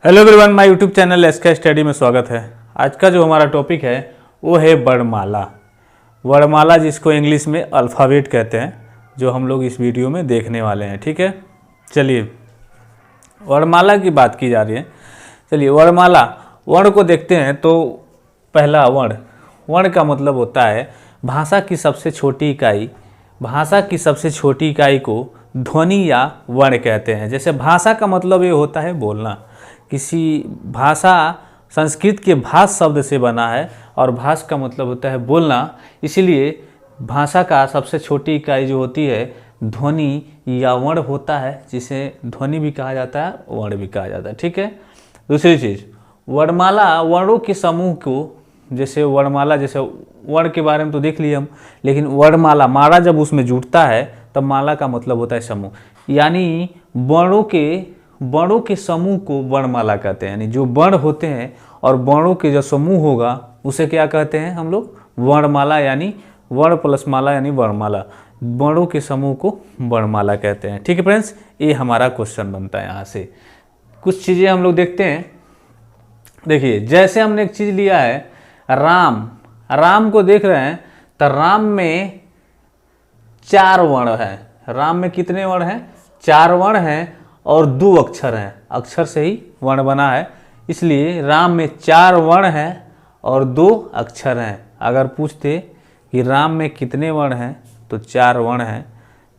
Hello everyone, my YouTube channel SK study में स्वागत है। आज का जो हमारा टॉपिक है वो है वर्णमाला। वर्णमाला जिसको इंग्लिश में अल्फ़ाबेट कहते हैं, जो हम लोग इस वीडियो में देखने वाले हैं। ठीक है, चलिए वर्णमाला की बात की जा रही है। चलिए वर्णमाला, वर्ण को देखते हैं। तो पहला वर्ण का मतलब होता है भाषा की सबसे छोटी इकाई। भाषा की सबसे छोटी इकाई को ध्वनि या वर्ण कहते हैं। जैसे भाषा का मतलब ये होता है बोलना। किसी भाषा संस्कृत के भाष शब्द से बना है और भाष का मतलब होता है बोलना। इसीलिए भाषा का सबसे छोटी इकाई जो होती है ध्वनि या वर्ण होता है, जिसे ध्वनि भी कहा जाता है, वर्ण भी कहा जाता है। ठीक है। दूसरी चीज़, वर्णमाला वर्णों के समूह को, जैसे वर्णमाला, जैसे वर्ण के बारे में तो देख लिए हम, लेकिन वर्णमाला माला जब उसमें जुटता है तब माला का मतलब होता है समूह। यानी वर्णों के समूह को वर्णमाला कहते हैं। यानी जो वर्ण होते हैं और वर्णों के जो समूह होगा उसे क्या कहते हैं हम लोग? वर्णमाला। यानी वर्ण प्लस माला यानी वर्णमाला। वर्णों के समूह को वर्णमाला कहते हैं। ठीक है फ्रेंड्स, ये हमारा क्वेश्चन बनता है। यहाँ से कुछ चीज़ें हम लोग देखते हैं। देखिए, जैसे हमने एक चीज़ लिया है राम को देख रहे हैं तो राम में 4 वर्ण है। राम में कितने वर्ण हैं? 4 वर्ण हैं और 2 अक्षर हैं। अक्षर से ही वर्ण बना है, इसलिए राम में 4 वर्ण हैं और 2 अक्षर हैं। अगर पूछते कि राम में कितने वर्ण हैं तो 4 वर्ण हैं,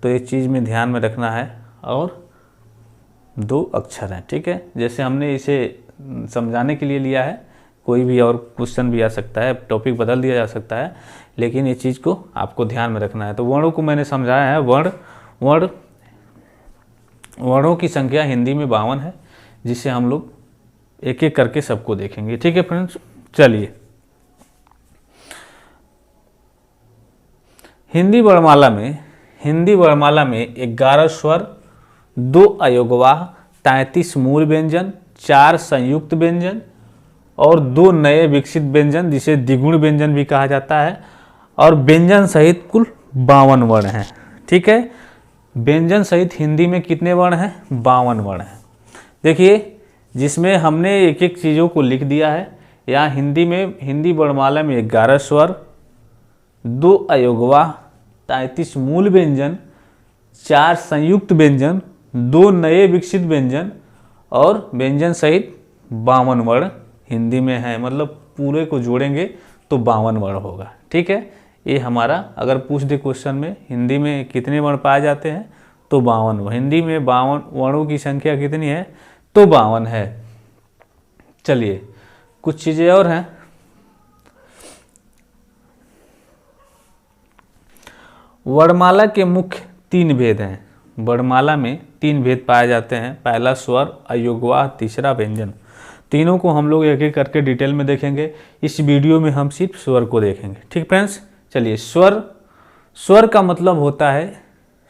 तो ये चीज़ में ध्यान में रखना है, और 2 अक्षर हैं। ठीक है, जैसे हमने इसे समझाने के लिए लिया है, कोई भी और क्वेश्चन भी आ सकता है, टॉपिक बदल दिया जा सकता है, लेकिन ये चीज़ को आपको ध्यान में रखना है। तो वर्णों को मैंने समझाया है। वर्णों की संख्या हिंदी में 52 है, जिसे हम लोग एक एक करके सबको देखेंगे। ठीक है फ्रेंड्स, चलिए हिंदी वर्णमाला में 11 स्वर, 2 अयोगवाह, 33 मूल व्यंजन, 4 संयुक्त व्यंजन और 2 नए विकसित व्यंजन, जिसे द्विगुण व्यंजन भी कहा जाता है, और व्यंजन सहित कुल 52 वर्ण हैं। ठीक है, व्यंजन सहित हिंदी में कितने वर्ण हैं? 52 वर्ण हैं। देखिए, जिसमें हमने एक एक चीज़ों को लिख दिया है। यहाँ हिंदी वर्णमाला में 11 स्वर, 2 अयोगवाह, 33 मूल व्यंजन, 4 संयुक्त व्यंजन, 2 नए विकसित व्यंजन और व्यंजन सहित 52 वर्ण हिंदी में है। मतलब पूरे को जोड़ेंगे तो 52 वर्ण होगा। ठीक है, ये हमारा, अगर पूछ दे क्वेश्चन में हिंदी में कितने वर्ण पाए जाते हैं तो 52। हिंदी में 52 वर्णों की संख्या कितनी है? तो 52 है। चलिए कुछ चीज़ें और हैं। वर्णमाला के मुख्य 3 भेद हैं। वर्णमाला में 3 भेद पाए जाते हैं। पहला स्वर, अयोगवाह, तीसरा व्यंजन। तीनों को हम लोग एक एक करके डिटेल में देखेंगे। इस वीडियो में हम सिर्फ स्वर को देखेंगे। ठीक फ्रेंड्स, चलिए स्वर का मतलब होता है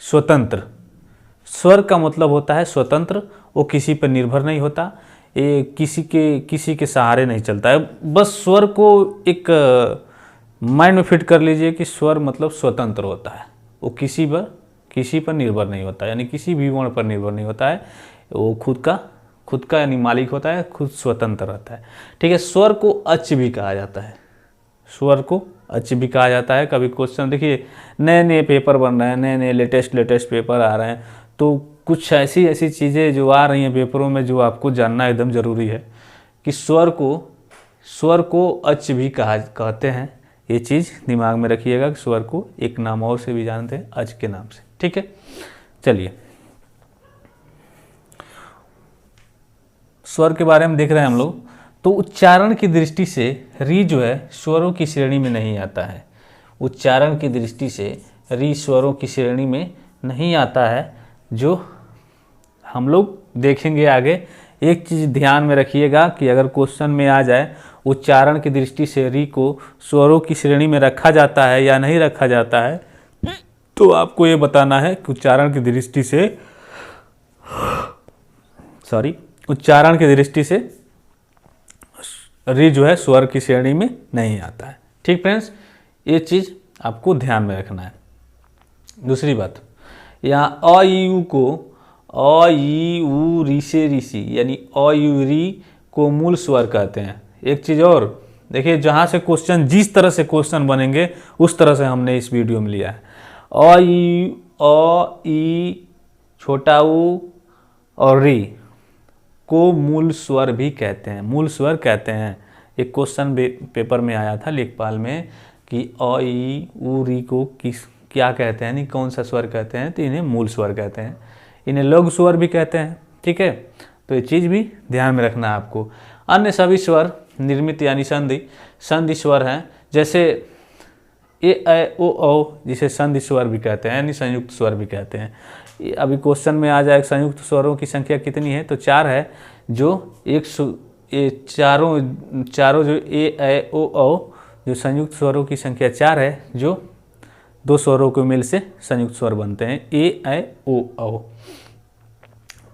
स्वतंत्र। स्वर का मतलब होता है स्वतंत्र। वो किसी पर निर्भर नहीं होता, ये किसी के सहारे नहीं चलता है। बस स्वर को एक माइंड में फिट कर लीजिए कि स्वर मतलब स्वतंत्र होता है। वो किसी पर निर्भर नहीं होता, यानी किसी भी वर्ण पर निर्भर नहीं होता है। वो खुद का यानी मालिक होता है, खुद स्वतंत्र रहता है। ठीक है, स्वर को अच भी कहा जाता है। स्वर को अच भी कहा जाता है। कभी क्वेश्चन देखिए, नए पेपर बन रहे हैं, नए लेटेस्ट पेपर आ रहे हैं, तो कुछ ऐसी चीज़ें जो आ रही हैं पेपरों में, जो आपको जानना एकदम ज़रूरी है कि स्वर को अच भी कहते हैं। ये चीज़ दिमाग में रखिएगा कि स्वर को एक नाम और से भी जानते हैं, अच के नाम से। ठीक है, चलिए स्वर के बारे में देख रहे हैं हम लोग। तो उच्चारण की दृष्टि से री जो है स्वरों की श्रेणी में नहीं आता है। उच्चारण की दृष्टि से री स्वरों की श्रेणी में नहीं आता है, जो हम लोग देखेंगे आगे। एक चीज़ ध्यान में रखिएगा कि अगर क्वेश्चन में आ जाए उच्चारण की दृष्टि से री को स्वरों की श्रेणी में रखा जाता है या नहीं रखा जाता है, तो आपको ये बताना है कि उच्चारण की दृष्टि से री जो है स्वर की श्रेणी में नहीं आता है। ठीक फ्रेंड्स, ये चीज़ आपको ध्यान में रखना है। दूसरी बात, यहाँ अ ई उ को अ ई उ री से ऋषि यानी अ यू री को मूल स्वर कहते हैं। एक चीज़ और देखिए, जहाँ से क्वेश्चन, जिस तरह से क्वेश्चन बनेंगे उस तरह से हमने इस वीडियो में लिया है। अ ई छोटा ऊ और री को मूल स्वर भी कहते हैं, मूल स्वर कहते हैं। एक क्वेश्चन पेपर में आया था लेखपाल में कि अ ई उ री को क्या कहते हैं, नहीं कौन सा स्वर कहते हैं, तो इन्हें मूल स्वर कहते हैं, इन्हें लघु स्वर भी कहते हैं। ठीक है, तो ये चीज़ भी ध्यान में रखना है आपको। अन्य सभी स्वर निर्मित यानी संधि स्वर हैं, जैसे ए ऐ ओ औ, जिसे संधि स्वर भी कहते हैं यानी संयुक्त स्वर भी कहते हैं। अभी क्वेश्चन में आ जाए संयुक्त स्वरों की संख्या कितनी है, तो 4 है, जो चारों जो ए ऐ ओ औ जो संयुक्त स्वरों की संख्या 4 है, जो 2 स्वरों के मेल से संयुक्त स्वर बनते हैं, ए ऐ ओ औ।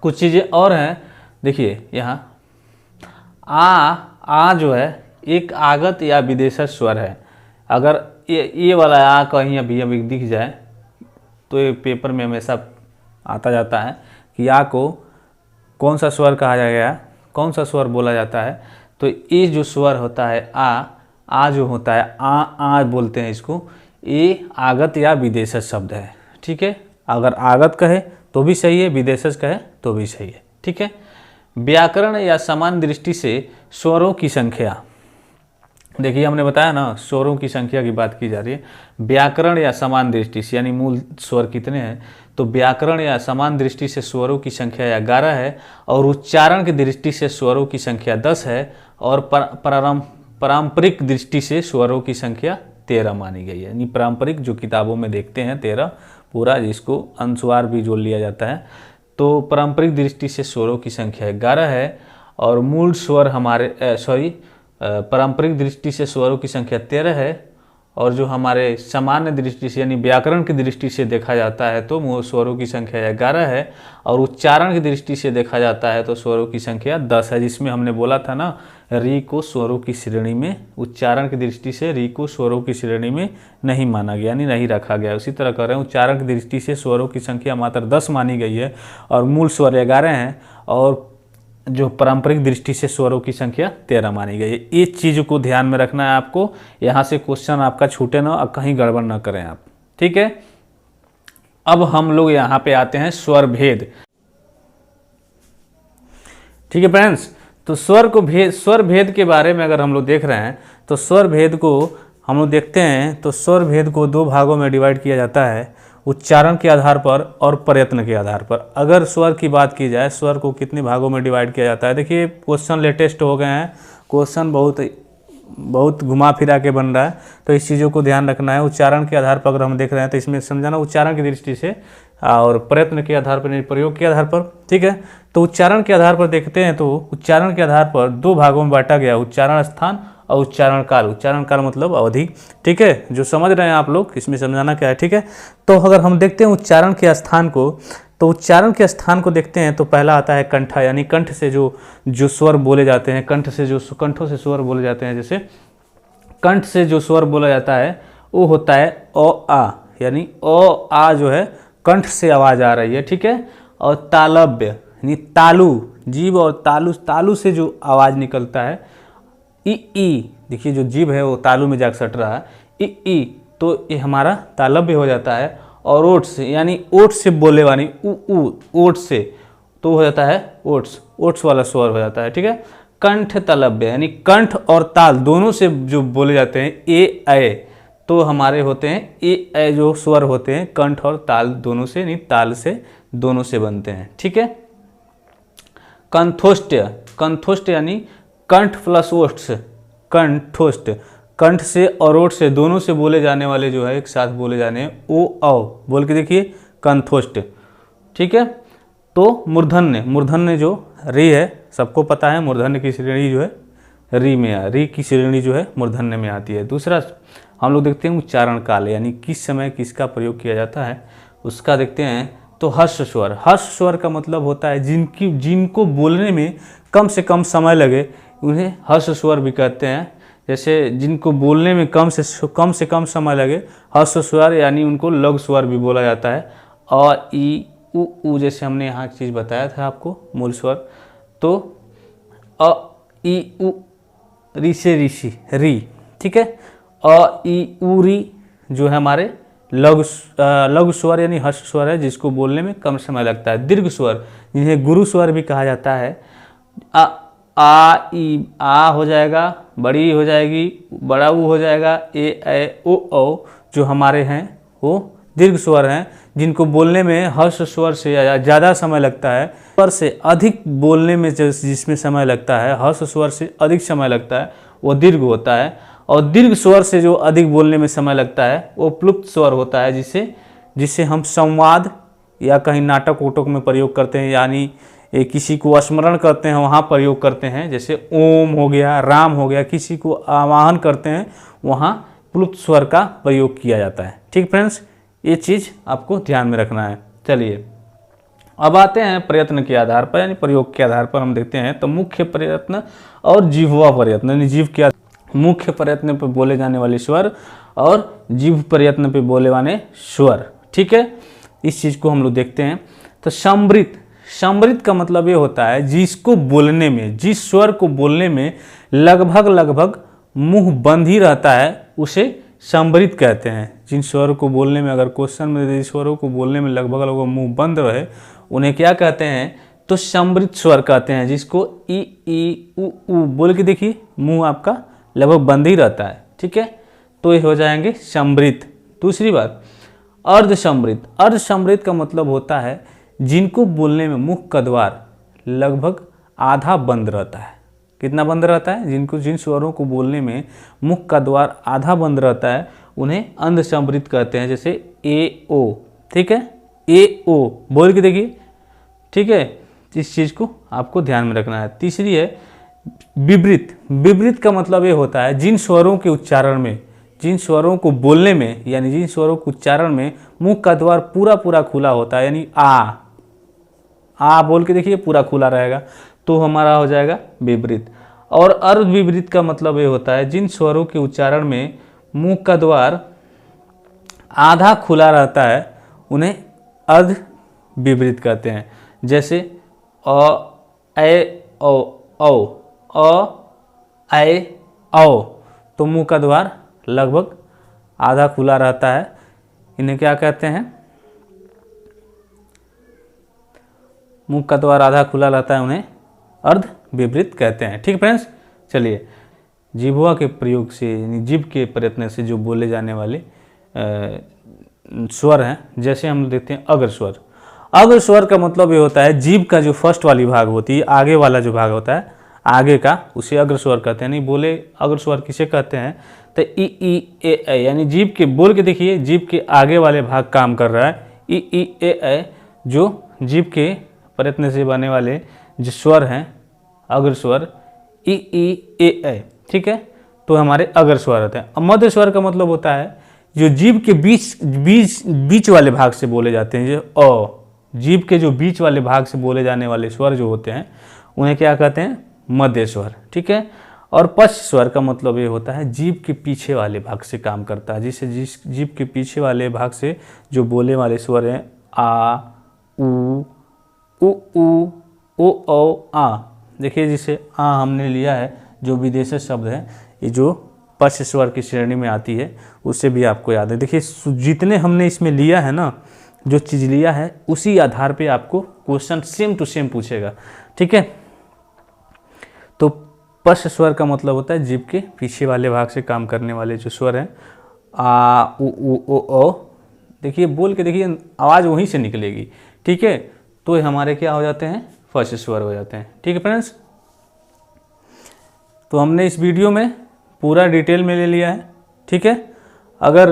कुछ चीज़ें और हैं, देखिए यहाँ आ जो है एक आगत या विदेशज स्वर है। अगर ये वाला आ कहीं अभी दिख जाए तो ये पेपर में हमेशा आता जाता है कि आ को कौन सा स्वर कहा जाएगा, कौन सा स्वर बोला जाता है, तो ये जो स्वर होता है आ जो होता है आ बोलते हैं इसको, ये आगत या विदेशज शब्द है। ठीक है, अगर आगत कहे तो भी सही है, विदेशज कहे तो भी सही है। ठीक है, व्याकरण या समान दृष्टि से स्वरों की संख्या, देखिए हमने बताया ना स्वरों की संख्या की बात की जा रही है। व्याकरण या समान दृष्टि से यानी मूल स्वर कितने हैं, तो व्याकरण या समान दृष्टि से स्वरों की संख्या 11 है और उच्चारण की दृष्टि से स्वरों की संख्या 10 है और पारंपरिक दृष्टि से स्वरों की संख्या 13 मानी गई है। यानी पारंपरिक जो किताबों में देखते हैं 13 पूरा, जिसको अनुस्वार भी जोड़ लिया जाता है, तो पारंपरिक दृष्टि से स्वरों की संख्या 11 है और मूल स्वर हमारे पारंपरिक दृष्टि से स्वरों की संख्या 13 है और जो हमारे सामान्य दृष्टि से यानी व्याकरण की दृष्टि से देखा जाता है तो मूल स्वरों की संख्या 11 है और उच्चारण की दृष्टि से देखा जाता है तो स्वरों की संख्या 10 है। जिसमें हमने बोला था ना, री को स्वरों की श्रेणी में, उच्चारण की दृष्टि से री को स्वरों की श्रेणी में नहीं माना गया, यानी नहीं रखा गया। उसी तरह कर रहे हैं, उच्चारण की दृष्टि से स्वरों की संख्या मात्र 10 मानी गई है और मूल स्वर 11 हैं और जो पारंपरिक दृष्टि से स्वरों की संख्या 13 मानी गई है। इस चीज़ को ध्यान में रखना है आपको, यहाँ से क्वेश्चन आपका छूटे ना और कहीं गड़बड़ ना करें आप। ठीक है, अब हम लोग यहाँ पे आते हैं स्वर भेद। ठीक है फ्रेंड्स, तो स्वर भेद के बारे में अगर हम लोग देख रहे हैं तो स्वर भेद को हम लोग देखते हैं तो स्वर भेद को 2 भागों में डिवाइड किया जाता है, उच्चारण के आधार पर और प्रयत्न के आधार पर। अगर स्वर की बात की जाए, स्वर को कितने भागों में डिवाइड किया जाता है, देखिए क्वेश्चन लेटेस्ट हो गए हैं, क्वेश्चन बहुत घुमा फिरा के बन रहा है, तो इस चीज़ों को ध्यान रखना है। उच्चारण के आधार पर अगर हम देख रहे हैं तो इसमें समझाना उच्चारण की दृष्टि से और प्रयत्न के आधार पर, प्रयोग के आधार पर। ठीक है, तो उच्चारण के आधार पर देखते हैं तो उच्चारण के आधार पर 2 भागों में बांटा गया, उच्चारण स्थान और उच्चारण काल। उच्चारण काल मतलब अवधि। ठीक है, जो समझ रहे हैं आप लोग, इसमें समझाना क्या है। ठीक है, तो अगर हम देखते हैं उच्चारण के स्थान को, तो उच्चारण के स्थान को देखते हैं तो पहला आता है कंठा, यानी कंठ से जो स्वर बोले जाते हैं, कंठों से स्वर बोले जाते हैं। जैसे कंठ से जो स्वर बोला जाता है वो होता है ओ आ, यानी ओ आ जो है कंठ से आवाज़ आ रही है। ठीक है, और तालव्य यानी तालु, जीभ और तालु से जो आवाज़ निकलता है, ई, देखिए जो जीभ है वो तालु में जाकर सट रहा है, ई, तो ये हमारा तालव्य हो जाता है। और ओठ से, यानी ओठ से बोले वाली ओठ से, तो हो जाता है ओट्स वाला स्वर हो जाता है। ठीक है, कंठ तालव्य यानी कंठ और ताल दोनों से जो बोले जाते हैं ए ऐ, तो हमारे होते हैं ए ऐ जो स्वर होते हैं कंठ और ताल दोनों से, यानी ताल से दोनों से बनते हैं। ठीक है, कंठोष्ट यानी कंठ प्लस ओट्स, कंठोष्ट, कंठ से और ओठ से दोनों से बोले जाने वाले जो है एक साथ बोले जाने ओ औ बोल के देखिए कंठोष्ट। ठीक है, तो मूर्धन्य जो री है, सबको पता है मूर्धन्य की श्रेणी जो है री में री की श्रेणी जो है मूर्धन्य में आती है। दूसरा हम लोग देखते हैं उच्चारण काल, यानी किस समय किसका प्रयोग किया जाता है उसका देखते हैं। तो हर्ष स्वर का मतलब होता है जिनको बोलने में कम से कम समय लगे उन्हें हर्ष स्वर भी कहते हैं। जैसे जिनको बोलने में कम से कम समय लगे, हर्ष स्वर यानी उनको लघु स्वर भी बोला जाता है। अ ई उ जैसे हमने यहाँ एक चीज़ बताया था आपको मूल स्वर, तो अ ई उ री से ऋषि री, ठीक है। अ ई उ री जो है हमारे लघु स्वर यानी हर्ष स्वर है, जिसको बोलने में कम समय लगता है। दीर्घ स्वर जिन्हें गुरु स्वर भी कहा जाता है, आ ई आ हो जाएगा, बड़ी हो जाएगी, बड़ा ऊ हो जाएगा, ए ओ जो हमारे हैं वो दीर्घ स्वर हैं, जिनको बोलने में हर्ष स्वर से ज़्यादा समय लगता है। स्वर से अधिक बोलने में जिसमें समय लगता है, हर्ष स्वर से अधिक समय लगता है, वो दीर्घ होता है। और दीर्घ स्वर से जो अधिक बोलने में समय लगता है वो प्लुप्त स्वर होता है, जिसे हम संवाद या कहीं नाटक वोटक में प्रयोग करते हैं, यानी किसी को स्मरण करते हैं वहाँ प्रयोग करते हैं। जैसे ओम हो गया, राम हो गया, किसी को आवाहन करते हैं वहाँ प्लुप्त स्वर का प्रयोग किया जाता है। ठीक फ्रेंड्स, ये चीज़ आपको ध्यान में रखना है। चलिए अब आते हैं प्रयत्न के आधार पर, यानी प्रयोग के आधार पर हम देखते हैं। तो मुख्य प्रयत्न और जिह्वा प्रयत्न, यानी जीव के मुख्य प्रयत्न पर बोले जाने वाले स्वर और जीव प्रयत्न पर बोले वाले स्वर, ठीक है। इस चीज़ को हम लोग देखते हैं। तो समृद्ध का मतलब ये होता है जिसको बोलने में, जिस स्वर को बोलने में लगभग मुंह बंद ही रहता है उसे समृद्ध कहते हैं। जिन स्वरों को बोलने में, अगर क्वेश्चन में जिन स्वरों को बोलने में लगभग मुंह बंद रहे उन्हें क्या कहते हैं, तो समृद्ध स्वर कहते हैं। जिसको ई उ बोल के देखिए मुंह आपका लगभग बंद ही रहता है, ठीक है, तो ये हो जाएंगे समृद्ध। दूसरी बात अर्ध समृद्ध का मतलब होता है जिनको बोलने में मुख का द्वार लगभग आधा बंद रहता है। कितना बंद रहता है? जिन स्वरों को बोलने में मुख का द्वार आधा बंद रहता है उन्हें अर्ध समृद्ध कहते हैं। जैसे ए ओ, ठीक है, ए ओ बोल के देखिए, ठीक है। इस चीज़ को आपको ध्यान में रखना है। तीसरी है विवृत का मतलब ये होता है जिन स्वरों के उच्चारण में, जिन स्वरों को बोलने में, यानी जिन स्वरों के उच्चारण में मुख का द्वार पूरा खुला होता है, यानी आ बोल के देखिए पूरा खुला रहेगा, तो हमारा हो जाएगा विवृत। और अर्ध विवृत का मतलब ये होता है जिन स्वरों के उच्चारण में मुख का द्वार आधा खुला रहता है उन्हें अर्ध विवृत कहते हैं। जैसे अ ए ओ ए औ, तो मुंह का द्वार लगभग आधा खुला रहता है, इन्हें क्या कहते हैं, मुंह का द्वार आधा खुला रहता है, उन्हें अर्ध विवृत कहते हैं। ठीक फ्रेंड्स, चलिए जिह्वा के प्रयोग से, यानी जीभ के प्रयत्न से जो बोले जाने वाले स्वर हैं, जैसे हम देखते हैं अग्र स्वर। अग्र स्वर का मतलब ये होता है जीभ का जो फर्स्ट वाली भाग होती है, आगे वाला जो भाग होता है आगे का, उसे अग्र स्वर कहते हैं। नहीं बोले अग्र स्वर किसे कहते हैं, तो ई ए यानी जीभ के, बोल के देखिए जीभ के आगे वाले भाग काम कर रहा है। ई ए जो जीभ के प्रयत्न से बने वाले जो स्वर हैं अग्र स्वर, ई ए, ठीक है, तो हमारे अग्र स्वर होते हैं। मध्य स्वर का मतलब होता है जो जीभ के बीच वाले भाग से बोले जाते हैं। जो जीभ के जो बीच वाले भाग से बोले जाने वाले स्वर जो होते हैं उन्हें क्या कहते हैं, मध्य स्वर, ठीक है। और पश्च स्वर का मतलब ये होता है जीभ के पीछे वाले भाग से काम करता है। जिस जीभ के पीछे वाले भाग से जो बोले वाले स्वर हैं आ उ ओ आ, देखिए जिसे आ हमने लिया है जो विदेशी शब्द है, ये जो पश्च स्वर की श्रेणी में आती है उससे भी आपको याद है। देखिए जितने हमने इसमें लिया है ना, जो चीज़ लिया है उसी आधार पे आपको क्वेश्चन सेम टू सेम पूछेगा, ठीक है। तो पश्च स्वर का मतलब होता है जीभ के पीछे वाले भाग से काम करने वाले जो स्वर हैं आ उ ओ, देखिए बोल के देखिए आवाज़ वहीं से निकलेगी, ठीक है, तो ये हमारे क्या हो जाते हैं, पश्च स्वर हो जाते हैं। ठीक है फ्रेंड्स, तो हमने इस वीडियो में पूरा डिटेल में ले लिया है, ठीक है। अगर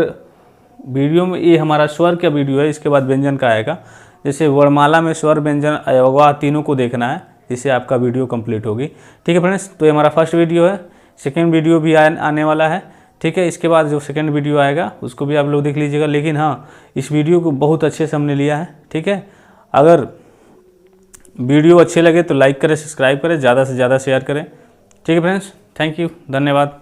वीडियो में, ये हमारा स्वर का वीडियो है, इसके बाद व्यंजन का आएगा। जैसे वर्णमाला में स्वर व्यंजन अवयव तीनों को देखना है, जिससे आपका वीडियो कंप्लीट होगी। ठीक है फ्रेंड्स, तो ये हमारा फर्स्ट वीडियो है, सेकेंड वीडियो भी आने वाला है, ठीक है। इसके बाद जो सेकेंड वीडियो आएगा उसको भी आप लोग देख लीजिएगा। लेकिन हाँ, इस वीडियो को बहुत अच्छे से हमने लिया है, ठीक है। अगर वीडियो अच्छे लगे तो लाइक करें, सब्सक्राइब करें, ज़्यादा से ज़्यादा शेयर करें। ठीक है फ्रेंड्स, थैंक यू, धन्यवाद।